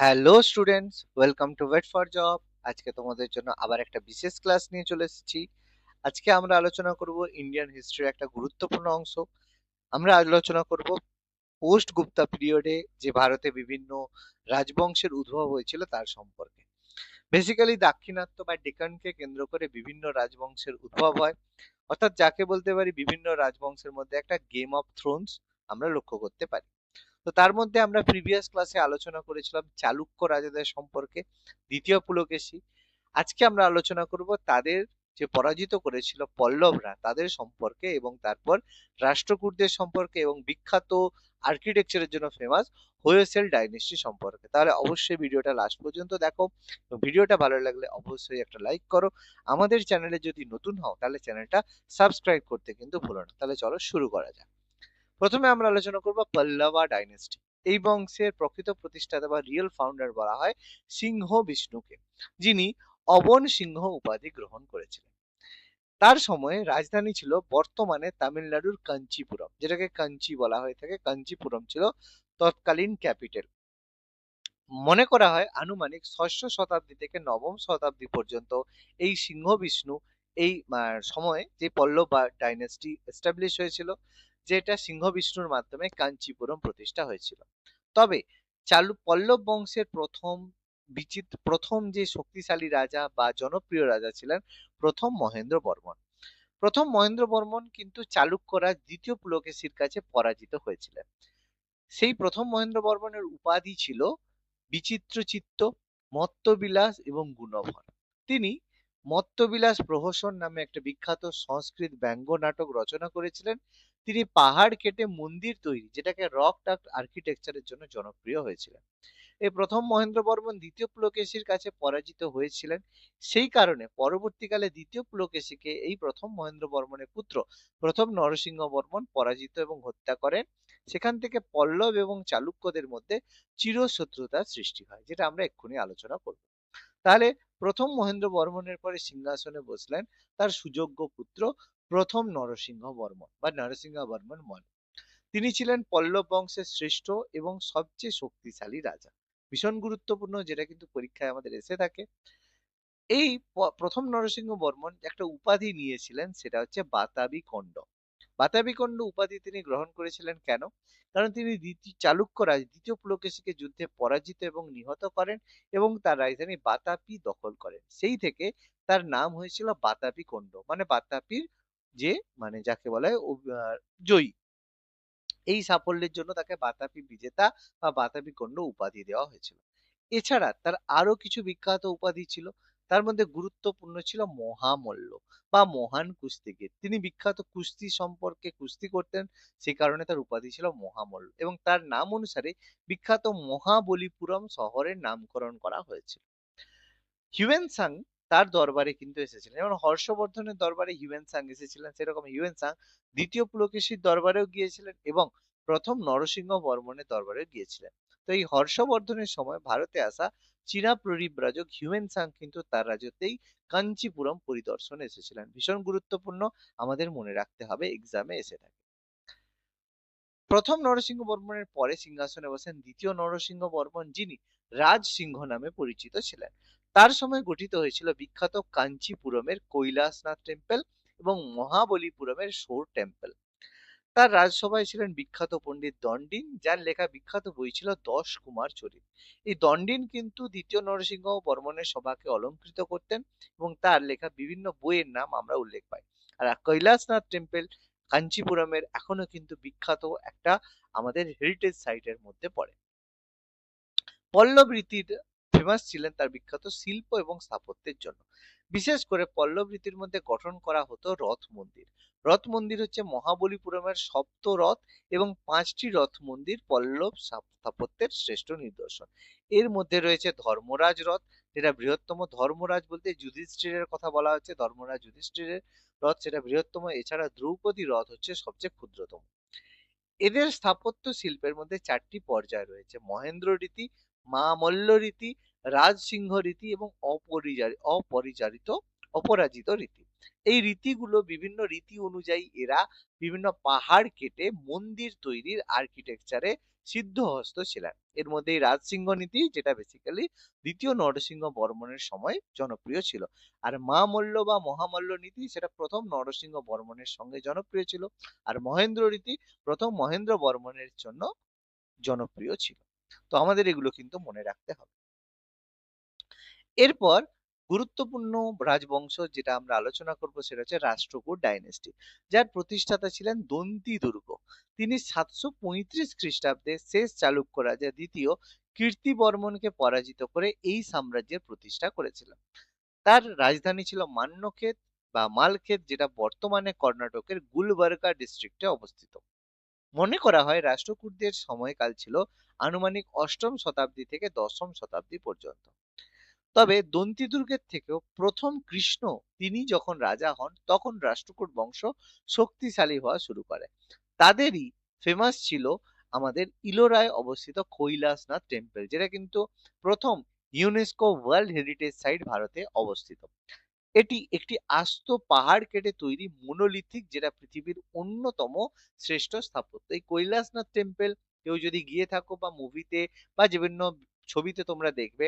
Hello students, welcome to wait for job. আজকে তোমাদের জন্য আবার একটা বিশেষ ক্লাস নিয়ে চলে এসেছি। আজকে আমরা আলোচনা করব ইন্ডিয়ান হিস্ট্রির একটা গুরুত্বপূর্ণ অংশ। আমরা আলোচনা করব পোস্ট গুপ্তা পিরিয়ডে যে ভারতে বিভিন্ন রাজবংশের উদ্ভব হয়েছিল তার সম্পর্কে। বেসিক্যালি দাক্ষিণাত্য বা ডেকানকে কেন্দ্র করে বিভিন্ন রাজবংশের উদ্ভব হয়, অর্থাৎ যাকে বলতে পারি বিভিন্ন রাজবংশের মধ্যে একটা গেম অফ থ্রোনস আমরা লক্ষ্য করতে পারি। তো তার মধ্যে আমরা প্রিভিয়াস ক্লাসে আলোচনা করেছিলাম চালুক্য রাজাদের সম্পর্কে, দ্বিতীয় পুলকেশী। আজকে আমরা আলোচনা করব তাদের যে পরাজিত করেছিল পল্লবরা তাদের সম্পর্কে, এবং তারপর রাষ্ট্রকূটদের সম্পর্কে, এবং বিখ্যাত আর্কিটেকচারের জন্য ফেমাস হোয়েসেল ডাইনেস্টি সম্পর্কে। তাহলে অবশ্যই ভিডিওটা লাস্ট পর্যন্ত দেখো। ভিডিওটা ভালো লাগলে অবশ্যই একটা লাইক করো। আমাদের চ্যানেলে যদি নতুন হও তাহলে চ্যানেলটা সাবস্ক্রাইব করতে কিন্তু ভুলো না। তাহলে চলো শুরু করা যাক। প্রথমে আমরা আলোচনা করব পল্লবা ডাইনেস্টি। এই বংশের প্রকৃত প্রতিষ্ঠাতা বা রিয়েল ফাউন্ডার বলা হয় সিংহ বিষ্ণুকে, যিনি অবন সিংহ উপাধি গ্রহণ করেছিলেন। তার সময়ে রাজধানী ছিল বর্তমানে তামিলনাড়ুর কাঞ্চিপুরম, যেটাকে কাঞ্চি বলা হয়ে থাকে। কাঞ্চিপুরম ছিল তৎকালীন ক্যাপিটাল। মনে করা হয় আনুমানিক ষষ্ঠ শতাব্দী থেকে নবম শতাব্দী পর্যন্ত এই সিংহ বিষ্ণু এই সময়ে যে পল্লব বা ডাইনেস্টি এস্টাবলিশ হয়েছিল, যেটা সিংহ বিষ্ণুর মাধ্যমে কাঞ্চিপুরম প্রতিষ্ঠা হয়েছিল। তবে পল্লব বংশের প্রথম যে শক্তিশালী রাজা বা জনপ্রিয় রাজা ছিলেন প্রথম মহেন্দ্র বর্মন। প্রথম মহেন্দ্র বর্মন কিন্তু চালুক্যরা দ্বিতীয় পুলকেশীর কাছে পরাজিত হয়েছিলেন। সেই প্রথম মহেন্দ্র বর্মনের উপাধি ছিল বিচিত্রচিত্ত, মত্তবিলাস এবং গুণভর। তিনি মত্তবিলাস প্রহসন নামে একটা বিখ্যাত সংস্কৃত ব্যঙ্গ নাটক রচনা করেছিলেন। তিনি পাহাড় কেটে মন্দির তৈরি, যেটাকে রক টাক আর্কিটেকচারের জন্য জনপ্রিয় হয়েছিলেন। এই প্রথম মহেন্দ্র বর্মন দ্বিতীয় পুলকেশীর কাছে পরাজিত হয়েছিলেন। সেই কারণে পরবর্তীকালে দ্বিতীয় পুলকেশীকে এই প্রথম মহেন্দ্র বর্মনের পুত্র প্রথম নরসিংহ বর্মন পরাজিত এবং হত্যা করেন। সেখান থেকে পল্লব এবং চালুক্যদের মধ্যে চিরশত্রুতার সৃষ্টি হয়, যেটা আমরা এক্ষুনি আলোচনা করব। তাহলে প্রথম মহেন্দ্র বর্মনের পরে সিংহাসনে বসলেন তার সুযোগ্য পুত্র প্রথম নরসিংহ বর্মন বা নরসিংহ বর্মন মন। তিনি ছিলেন পল্লব বংশের শ্রেষ্ঠ এবং সবচেয়ে শক্তিশালী রাজা। ভীষণ গুরুত্বপূর্ণ, যেটা কিন্তু পরীক্ষায় আমাদের এসে থাকে। এই প্রথম নরসিংহ বর্মন একটা উপাধি নিয়েছিলেন, সেটা হচ্ছে বাতাবি কন্ড। বাতাবি কন্ড উপাধি তিনি গ্রহণ করেছিলেন কেন? কারণ তিনি চালুক্য রাজ দ্বিতীয় পুলকেশীকে যুদ্ধে পরাজিত এবং নিহত করেন এবং তার রাজধানী বাতাপি দখল করেন। সেই থেকে তার নাম হয়েছিল বাতাপি কন্ড, মানে বাতাপির যে, মানে যাকে বলা হয় জয়ী। এই সাফল্যের জন্য তাকে বাতাপি বিজেতা বা বাতাপি কন্ড উপাধি দেওয়া হয়েছিল। এছাড়া তার আরো কিছু বিখ্যাত উপাধি ছিল। তার মধ্যে গুরুত্বপূর্ণ ছিল মহামল্ল বা মহান কুস্তিগীর। তিনি বিখ্যাত কুস্তি সম্পর্কে কুস্তি করতেন, সে কারণে তার উপাধি ছিল মহামল্ল, এবং তার নাম অনুসারে বিখ্যাত মহাবলীপুরম শহরের নামকরণ করা হয়েছিল। হিউয়েন সাং তার দরবারে কিন্তু এসেছিলেন, যেমন হর্ষবর্ধনের দরবারে হিউয়েন সাং এসেছিলেন, সেরকম হিউয়েন সাং দ্বিতীয় পুলকেশীর দরবারেও গিয়েছিলেন এবং প্রথম নরসিংহ বর্মনের দরবারেও গিয়েছিলেন। তো এই হর্ষবর্ধনের সময় ভারতে আসা চীনা পরিব্রাজক হিউয়েন সাং কিন্তু তার রাজত্বেই কাঞ্চিপুরম পরিদর্শনে এসেছিলেন। ভীষণ গুরুত্বপূর্ণ, আমাদের মনে রাখতে হবে, এক্সামে এসে থাকে। প্রথম নরসিংহ বর্মনের পরে সিংহাসনে বসেন দ্বিতীয় নরসিংহ বর্মন, যিনি রাজ সিংহ নামে পরিচিত ছিলেন। তার সময় গঠিত হয়েছিল বিখ্যাত কাঞ্চিপুরমের কৈলাসনাথ টেম্পল এবং মহাবলীপুরমের শোর টেম্পল। তার রাজসভায় ছিলেন বিখ্যাত পণ্ডিত দণ্ডিন, যার লেখা বিখ্যাত বই ছিল 10 কুমার চরিত। এই দণ্ডিন কিন্তু দ্বিতীয় নরসিংহ বর্মনের সভাকে অলঙ্কৃত করতেন এবং তার লেখা বিভিন্ন বইয়ের নাম আমরা উল্লেখ পাই। আর কৈলাসনাথ টেম্পল কাঞ্চিপুরমের এখনো কিন্তু বিখ্যাত একটা আমাদের হেরিটেজ সাইটের মধ্যে পড়ে। পল্লব রীতির ফেমাস ছিলেন তার বিখ্যাত শিল্প এবং স্থাপত্যের জন্য। বিশেষ করে পল্লব রীতির মধ্যে গঠন করা হতো রথ মন্দির। রথ মন্দির হচ্ছে মহাবলীপুরমের সপ্ত রথ এবং 5টি রথ মন্দির পল্লব স্থাপত্যের শ্রেষ্ঠ নিদর্শন। এর মধ্যে রয়েছে ধর্মরাজ রথ, যেটা বৃহত্তম। ধর্মরাজ বলতে যুধিষ্ঠিরের কথা বলা হচ্ছে, ধর্মরাজ যুধিষ্ঠিরের রথ সেটা বৃহত্তম। এছাড়া দ্রৌপদী রথ হচ্ছে সবচেয়ে ক্ষুদ্রতম। এদের স্থাপত্য শিল্পের মধ্যে 4টি পর্যায় রয়েছে: মহেন্দ্র রীতি, মল্ল রীতি, রাজসিংহ রীতি এবং অপরাজিত রীতি। এই রীতিগুলো বিভিন্ন রীতি অনুযায়ী এরা বিভিন্ন পাহাড় কেটে মন্দির তৈরির আর্কিটেকচারে সিদ্ধহস্ত ছিলেন। এর মধ্যে রাজসিংহ নীতি, যেটা বেসিক্যালি দ্বিতীয় নরসিংহ বর্মনের সময় জনপ্রিয় ছিল, আর মা মল্ল বা মহামল্ল নীতি, সেটা প্রথম নরসিংহ বর্মনের সঙ্গে জনপ্রিয় ছিল, আর মহেন্দ্র রীতি প্রথম মহেন্দ্র বর্মনের জন্য জনপ্রিয় ছিল। তো আমাদের এগুলো কিন্তু মনে রাখতে হবে। এরপর গুরুত্বপূর্ণ রাজবংশ যেটা আমরা আলোচনা করব সেটা হচ্ছে রাষ্ট্রকূট ডাইনেস্টি, যার প্রতিষ্ঠাতা ছিলেন দন্তি দুর্গ। তিনি 735 খ্রিস্টাব্দে শেষ চালুক্য রাজা দ্বিতীয় কীর্তিবর্মনকে পরাজিত করে এই সাম্রাজ্যের প্রতিষ্ঠা করেছিলেন। তার রাজধানী ছিল মান্যক্ষেত বা মালক্ষেত, যেটা বর্তমানে কর্ণাটকের গুলবার্গা ডিস্ট্রিক্টে অবস্থিত। মনে করা হয় রাষ্ট্রকূটদের সময়কাল ছিল আনুমানিক অষ্টম শতাব্দী থেকে দশম শতাব্দী পর্যন্ত। তবে দন্তি দুর্গের থেকেও প্রথম কৃষ্ণ তিনি যখন রাজা হন তখন রাষ্ট্রকূট বংশ শক্তিশালী হওয়া শুরু করে। তাদেরই ফেমাস ছিল আমাদের ইলোরায় অবস্থিত কৈলাসনাথ টেম্পল, যেটা কিন্তু প্রথম ইউনেস্কো ওয়ার্ল্ড হেরিটেজ সাইট ভারতে অবস্থিত। এটি একটি আস্ত পাহাড় কেটে তৈরি মোনোলিথিক, যেটা পৃথিবীর অন্যতম শ্রেষ্ঠ স্থাপত্য। এই কৈলাসনাথ টেম্পল কেউ যদি গিয়ে থাকো বা মুভিতে বা বিভিন্ন ছবিতে তোমরা দেখবে,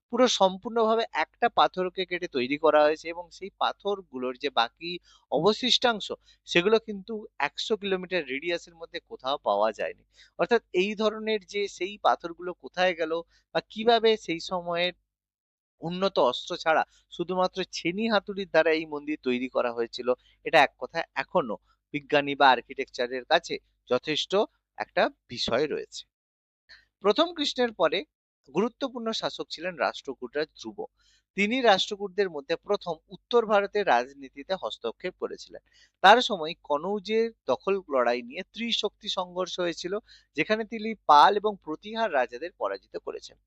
পুরো সম্পূর্ণভাবে একটা পাথরকে কেটে তৈরি করা হয়েছে, এবং সেই পাথরগুলোর যে বাকি অবশিষ্টাংশ সেগুলো কিন্তু 100 কিলোমিটার রেডিয়াসের মধ্যে কোথাও পাওয়া যায়নি। অর্থাৎ এই ধরনের যে সেই পাথরগুলো কোথায় গেল বা কিভাবে সেই সময়ের উন্নত অস্ত্র ছাড়া শুধুমাত্র ছেনি হাতুড়ির দ্বারা এই মন্দির তৈরি করা হয়েছিল, এটা এক কথায় এখনো বিজ্ঞানী বা আর্কিটেকচারের কাছে যথেষ্ট একটা বিষয় রয়েছে। প্রথম কৃষ্ণের পরে গুরুত্বপূর্ণ শাসক ছিলেন রাষ্ট্রকূটরাজ ধ্রুব। তিনি রাষ্ট্রকূটদের মধ্যে প্রথম উত্তর ভারতের রাজনীতিতে হস্তক্ষেপ করেছিলেন। তার সময় কনৌজের দখল লড়াই নিয়ে ত্রিশক্তি সংঘর্ষ হয়েছিল, যেখানে তিনি পাল এবং প্রতিহার রাজাদের পরাজিত করেছেন।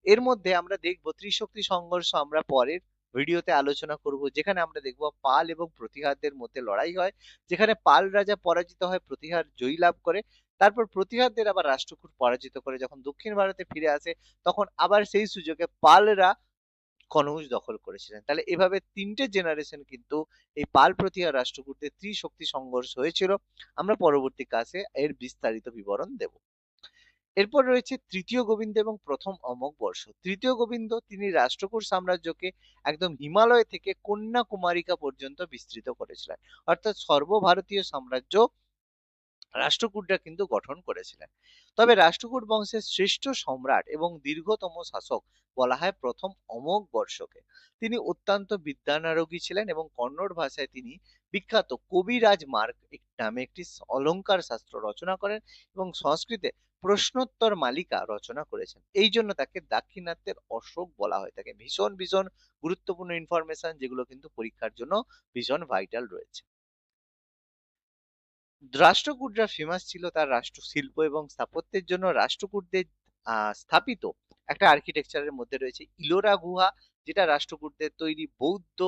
এর মধ্যে আমরা দেখব ত্রিশক্তি সংঘর্ষ আমরা পরের ভিডিওতে আলোচনা করব, যেখানে আমরা দেখব পাল এবং প্রতিহারদের মধ্যে লড়াই হয়, যেখানে পাল রাজা পরাজিত হয়, প্রতিহার জয়ী লাভ করে। তারপর প্রতিহারদের আবার রাষ্ট্রকূট পরাজিত করে যখন দক্ষিণ ভারতে ফিরে আসে, তখন আবার সেই সুযোগে পালরা কনৌজ দখল করেছিলেন। তাহলে এভাবে তিনটে জেনারেশন কিন্তু এই পাল প্রতিহার রাষ্ট্রকূটদের ত্রিশক্তি সংঘর্ষ হয়েছিল। আমরা পরবর্তী ক্লাসে এর বিস্তারিত বিবরণ দেব। এরপর রয়েছে তৃতীয় গোবিন্দ এবং প্রথম অমোঘ বর্ষ। তৃতীয় গোবিন্দ তিনি রাষ্ট্রকূট সাম্রাজ্যকে একদম হিমালয় থেকে কন্যাকুমারিকা পর্যন্ত বিস্তৃত করেছিলেন, অর্থাৎ সর্বভারতীয় সাম্রাজ্য রাষ্ট্রকূটরা কিন্তু গঠন করেছিলেন। তবে রাষ্ট্রকূট বংশের শ্রেষ্ঠ সম্রাট এবং দীর্ঘতম শাসক বলা হয় প্রথম অমোঘ বর্ষকে। তিনি অত্যন্ত বিদ্যানারোগী ছিলেন এবং কন্নড় ভাষায় তিনি বিখ্যাত কবিরাজ মার্গ নামে একটি অলংকার শাস্ত্র রচনা করেন এবং সংস্কৃতে প্রশ্নোত্তর মালিকা রচনা করেছেন। এই জন্য তাকে দাক্ষিণাত্যের অশোক বলা হয় থাকে। ভীষণ ভীষণ গুরুত্বপূর্ণ ইনফরমেশন, যেগুলো কিন্তু পরীক্ষার জন্য ভীষণ ভাইটাল রয়েছে। রাষ্ট্রকূটরা ফেমাস ছিল তার রাষ্ট্র শিল্প এবং স্থাপত্যের জন্য। রাষ্ট্রকূটদের স্থাপিত একটা আর্কিটেকচারের মধ্যে রয়েছে ইলোরা গুহা, যেটা রাষ্ট্রকূটদের তৈরি বৌদ্ধ,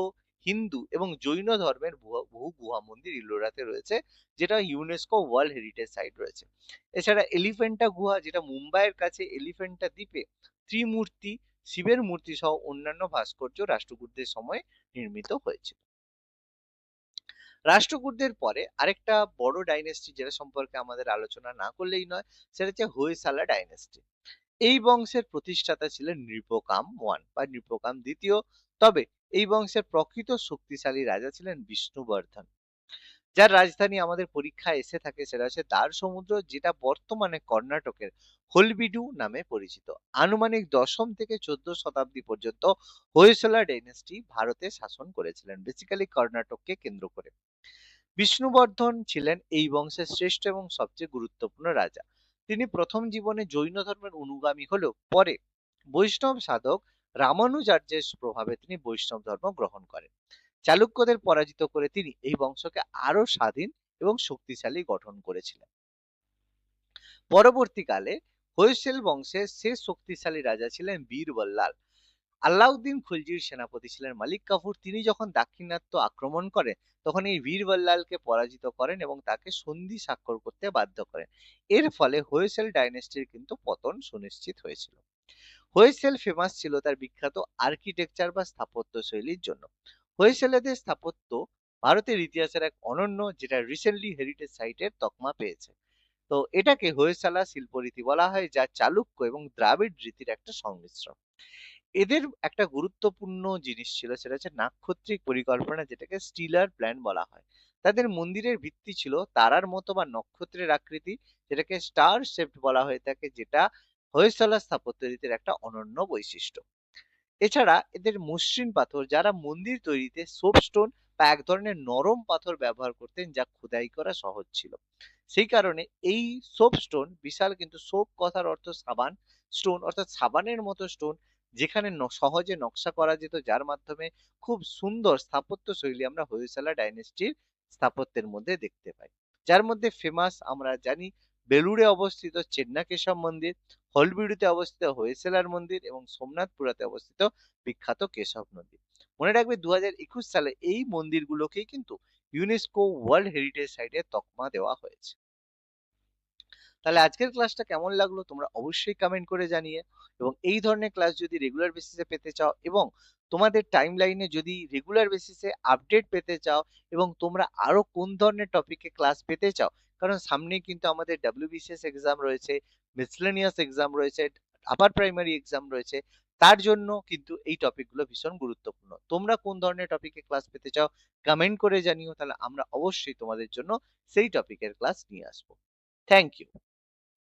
হিন্দু এবং জৈন ধর্মের বহু গুহা মন্দির ইলোরাতে রয়েছে, যেটা ইউনেস্কো ওয়ার্ল্ড হেরিটেজ সাইট রয়েছে। এছাড়া এলিফেন্টা গুহা, যেটা মুম্বাইয়ের কাছে এলিফেন্টা দ্বীপে ত্রিমূর্তি, শিবের মূর্তি সহ অন্যান্য ভাস্কর্য রাষ্ট্রকূটদের সময় নির্মিত হয়েছিল। রাষ্ট্রকূটদের পরে আরেকটা বড় ডাইনেস্টি যেটা সম্পর্কে আমাদের আলোচনা না করলেই নয়, সেটা হচ্ছে হোয়সালা ডাইনেস্টি। এই বংশের প্রতিষ্ঠাতা ছিলেন নৃপকাম ওয়ান বা নৃপকাম দ্বিতীয়। তবে এই বংশের প্রকৃত শক্তিশালী রাজা ছিলেন বিষ্ণুবর্ধন, যার রাজধানী আমাদের পরীক্ষায় এসে থাকে সেটা হচ্ছে দ্বার সমুদ্র, যেটা বর্তমানে কর্ণাটকের হলবিডু নামে পরিচিত। আনুমানিক দশম থেকে 14 শতাব্দী পর্যন্ত হোয়সলা ডাইনেস্টি ভারতে শাসন করেছিলেন, বেসিক্যালি কর্ণাটককে কেন্দ্র করে। বিষ্ণুবর্ধন ছিলেন এই বংশের শ্রেষ্ঠ এবং সবচেয়ে গুরুত্বপূর্ণ রাজা। তিনি প্রথম জীবনে জৈন ধর্মের অনুগামী হলেও পরে বৈষ্ণব সাধক রামানুজার্যের প্রভাবে তিনি বৈষ্ণব ধর্ম গ্রহণ করেন। চালুক্যদের পরাজিত করে তিনি এই বংশকে আরো স্বাধীন এবং শক্তিশালী গঠন করেছিলেন। পরবর্তীকালে হৈসেল বংশের শেষ শক্তিশালী রাজা ছিলেন বীরবল্লাল। আলাউদ্দিন খুলজির সেনাপতি ছিলেন মালিক কাফুর। তিনি যখন দাক্ষিণাত্য আক্রমণ করেন তখন এই বীরবল্লালকে পরাজিত করেন এবং তাকে সন্ধি স্বাক্ষর করতে বাধ্য করেন। এর ফলে হোয়সেল ডাইনেস্টির কিন্তু পতন সুনিশ্চিত হয়েছিল। হোয়সেল ফেমাস ছিল তার বিখ্যাত আর্কিটেকচার বা স্থাপত্য শৈলীর জন্য। হোয়সেলেদের স্থাপত্য ভারতের ইতিহাসের এক অনন্য, যেটা রিসেন্টলি হেরিটেজ সাইটের তকমা পেয়েছে। তো এটাকে হোয়সালা শিল্পরীতি বলা হয়, যা চালুক্য এবং দ্রাবিড় রীতির একটা সংমিশ্রণ। এদের একটা গুরুত্বপূর্ণ জিনিস ছিল, সেটা হচ্ছে নাক্ষত্রিক পরিকল্পনা, যেটাকে স্টিলার প্ল্যান বলা হয়। তাদের মন্দিরের ভিত্তি ছিল তারার মতো বা নক্ষত্রের আকৃতি, যেটাকে স্টার শেপড বলা হয়ে থাকে, যেটা হোয়সালা স্থাপত্য রীতির একটা অনন্য বৈশিষ্ট্য। এছাড়া এদের মসৃণ পাথর, যারা মন্দির তৈরিতে সোপস্টোন বা এক ধরনের নরম পাথর ব্যবহার করতেন, যা খোদাই করা সহজ ছিল। সেই কারণে এই সোপস্টোন বিশাল, কিন্তু সোপ কথার অর্থ সাবান, স্টোন অর্থাৎ সাবানের মতো স্টোন, যেখানে সহজে নকশা করা যেত, যার মাধ্যমে খুব সুন্দর স্থাপত্য শৈলী আমরা হোয়সালা ডাইনেস্টির স্থাপত্যের মধ্যে দেখতে পাই। যার মধ্যে ফেমাস আমরা জানি বেলুড়ে অবস্থিত চেন্নাকেশব মন্দির, হলবিড়ুতে অবস্থিত হোয়সালার মন্দির এবং সোমনাথপুরাতে অবস্থিত বিখ্যাত কেশব মন্দির। মনে রাখবে 2021 সালে এই মন্দিরগুলোকেই কিন্তু ইউনেস্কো ওয়ার্ল্ড হেরিটেজ সাইটে তকমা দেওয়া হয়েছে। তাহলে আজকের ক্লাসটা কেমন লাগলো তোমরা অবশ্যই কমেন্ট করে জানিয়ে, এবং এই ধরনের ক্লাস যদি রেগুলার বেসিসে পেতে চাও, এবং তোমাদের টাইম লাইনে যদি রেগুলার বেসিসে আপডেট পেতে চাও, এবং তোমরা আরো কোন ধরনের টপিকে ক্লাস পেতে চাও, কারণ সামনে কিন্তু আমাদের ডাব্লিউবিসিএস এক্সাম রয়েছে, মিসলেনিয়াস এক্সাম রয়েছে, আপার প্রাইমারি এক্সাম রয়েছে, তার জন্য কিন্তু এই টপিকগুলো ভীষণ গুরুত্বপূর্ণ। তোমরা কোন ধরনের টপিকে ক্লাস পেতে চাও কমেন্ট করে জানিও, তাহলে আমরা অবশ্যই তোমাদের জন্য সেই টপিকের ক্লাস নিয়ে আসবো। Thank you.